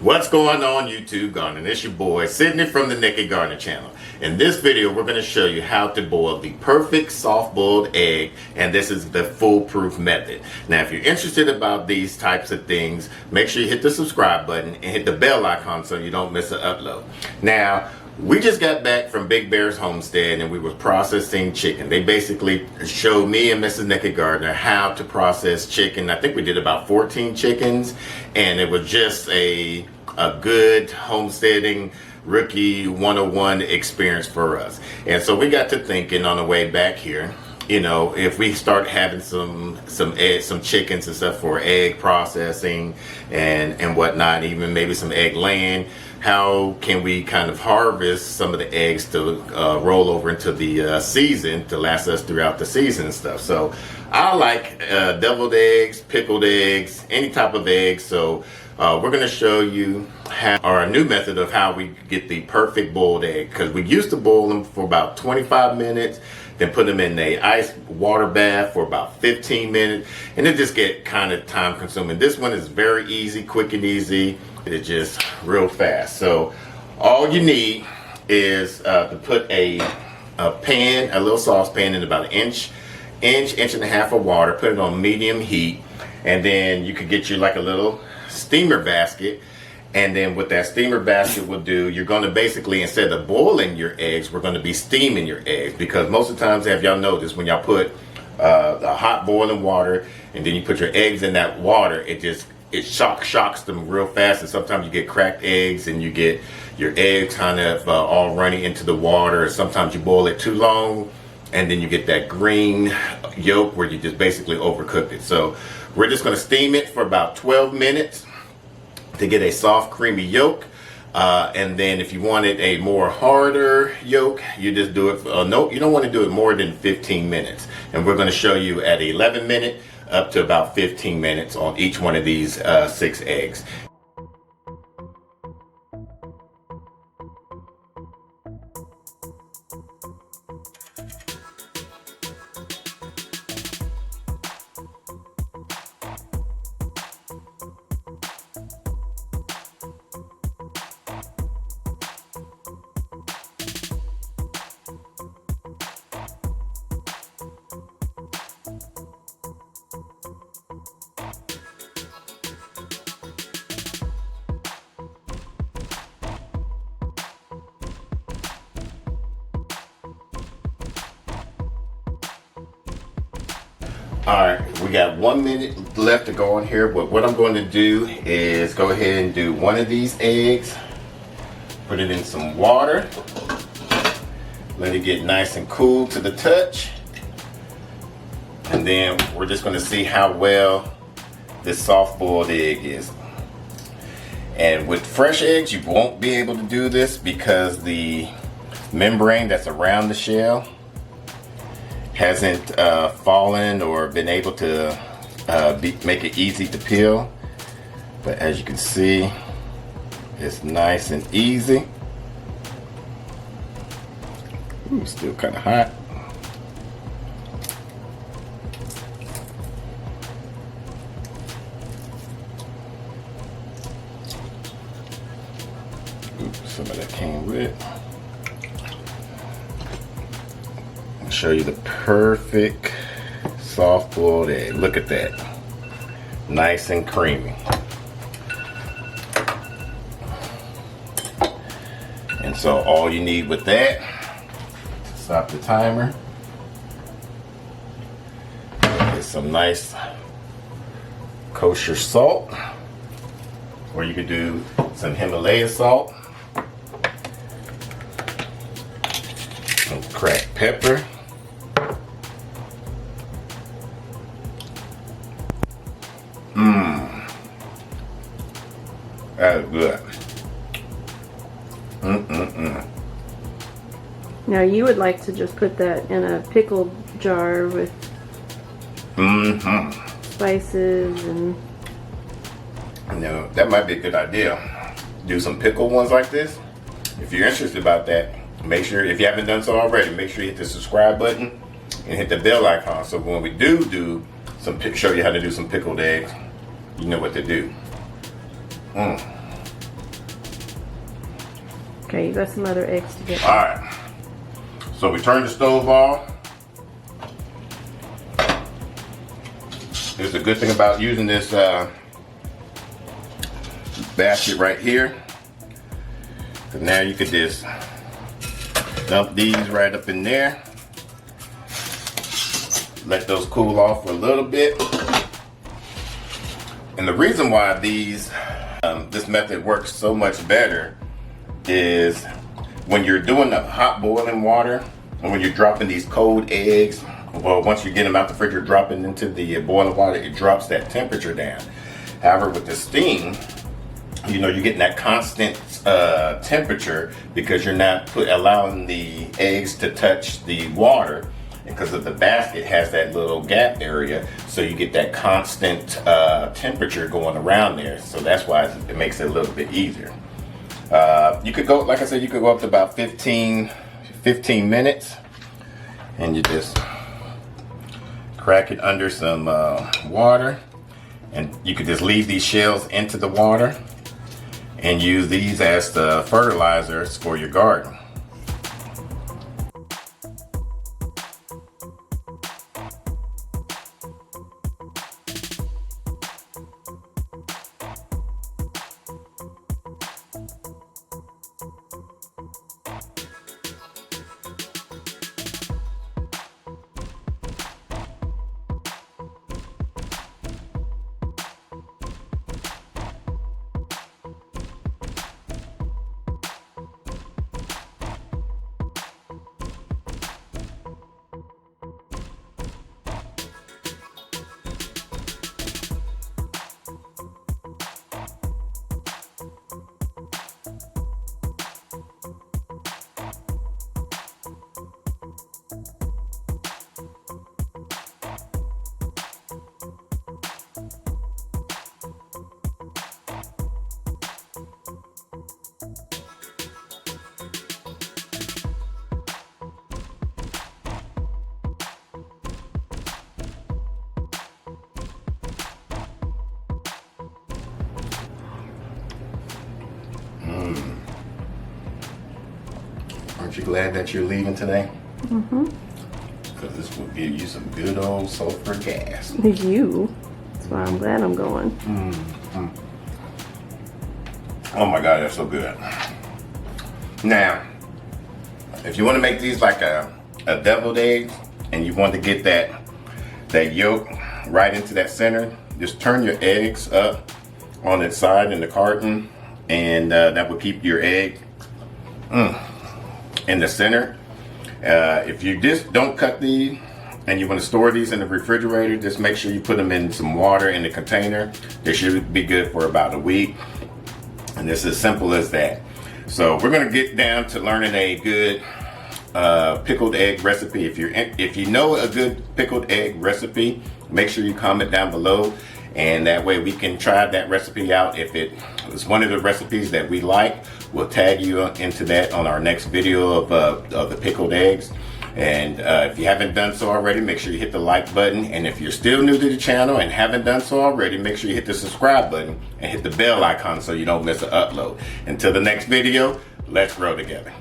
What's going on YouTube gardening? It's your boy Sydney from the Naked Gardener channel. In this video we're going to show you how to boil the perfect soft boiled egg, and this is the foolproof method. Now if you're interested about these types of things, make sure you hit the subscribe button and hit the bell icon so you don't miss an upload. Now we just got back from Big Bear's Homestead and we were processing chicken. They basically showed me and Mrs. Naked Gardener how to process chicken. I think we did about 14 chickens, and it was just a good homesteading rookie 101 experience for us. And so we got to thinking on the way back here, you know, if we start having some chickens and stuff for egg processing and whatnot, even maybe some egg laying, how can we kind of harvest some of the eggs to roll over into the season to last us throughout the season and stuff. So I like deviled eggs, pickled eggs, any type of eggs. So we're going to show you our new method of how we get the perfect boiled egg, because we used to boil them for about 25 minutes, then put them in a ice water bath for about 15 minutes, and it just get kind of time consuming. This one is very easy, quick and easy. It's just real fast. So all you need is to put a pan, a little saucepan, in about an inch and a half of water. Put it on medium heat, and then you could get you like a little steamer basket. And then what that steamer basket will do, you're going to basically, instead of boiling your eggs, we're going to be steaming your eggs, because most of the times, have y'all noticed, when y'all put the hot boiling water and then you put your eggs in that water, it shocks them real fast, and sometimes you get cracked eggs and you get your eggs kind of all running into the water. Sometimes you boil it too long and then you get that green yolk where you just basically overcooked it. So we're just going to steam it for about 12 minutes to get a soft creamy yolk, and then if you wanted a more harder yolk, you just do it no, you don't want to do it more than 15 minutes, and we're going to show you at 11 minute up to about 15 minutes on each one of these 6 eggs. Alright, we got 1 minute left to go on here, but what I'm going to do is go ahead and do one of these eggs, put it in some water, let it get nice and cool to the touch, and then we're just going to see how well this soft boiled egg is. And with fresh eggs, you won't be able to do this because the membrane that's around the shell hasn't fallen or been able to make it easy to peel. But as you can see, it's nice and easy. Ooh, still kind of hot. Ooh, some of that came with it. Show you the perfect soft boiled egg. Look at that, nice and creamy. And so all you need with that, stop the timer, is some nice kosher salt, or you could do some Himalaya salt, some cracked pepper, that is good. Now you would like to just put that in a pickle jar with spices and... Now that might be a good idea. Do some pickled ones like this. If you're interested about that, make sure, if you haven't done so already, make sure you hit the subscribe button and hit the bell icon, so when we do show you how to do some pickled eggs, you know what to do. Okay, you got some other eggs to get. All right. So we turn the stove off. Here's the good thing about using this basket right here. So now you could just dump these right up in there. Let those cool off for a little bit. And the reason why this method works so much better is when you're doing the hot boiling water, and when you're dropping these cold eggs, well, once you get them out the fridge, you're dropping into the boiling water, it drops that temperature down. However, with the steam, you know, you're getting that constant temperature because you're not allowing the eggs to touch the water, because of the basket has that little gap area, so you get that constant temperature going around there. So that's why it makes it a little bit easier. You could go, like I said, you could go up to about 15 minutes, and you just crack it under some water, and you could just leave these shells into the water and use these as the fertilizers for your garden. Aren't you glad that you're leaving today? Mm-hmm. Because this will give you some good old sulfur gas. You. That's why I'm glad I'm going. Mm-hmm. Oh my God, that's so good. Now, if you want to make these like a deviled egg, and you want to get that yolk right into that center, just turn your eggs up on its side in the carton, and that will keep your egg in the center. If you just don't cut these and you want to store these in the refrigerator, just make sure you put them in some water in the container. They should be good for about a week, and it's as simple as that. So we're going to get down to learning a good pickled egg recipe. If you know a good pickled egg recipe, make sure you comment down below, and that way we can try that recipe out. If it is one of the recipes that we like, we'll tag you into that on our next video of the pickled eggs. And if you haven't done so already, make sure you hit the like button. And if you're still new to the channel and haven't done so already, make sure you hit the subscribe button and hit the bell icon so you don't miss an upload. Until the next video, let's grow together.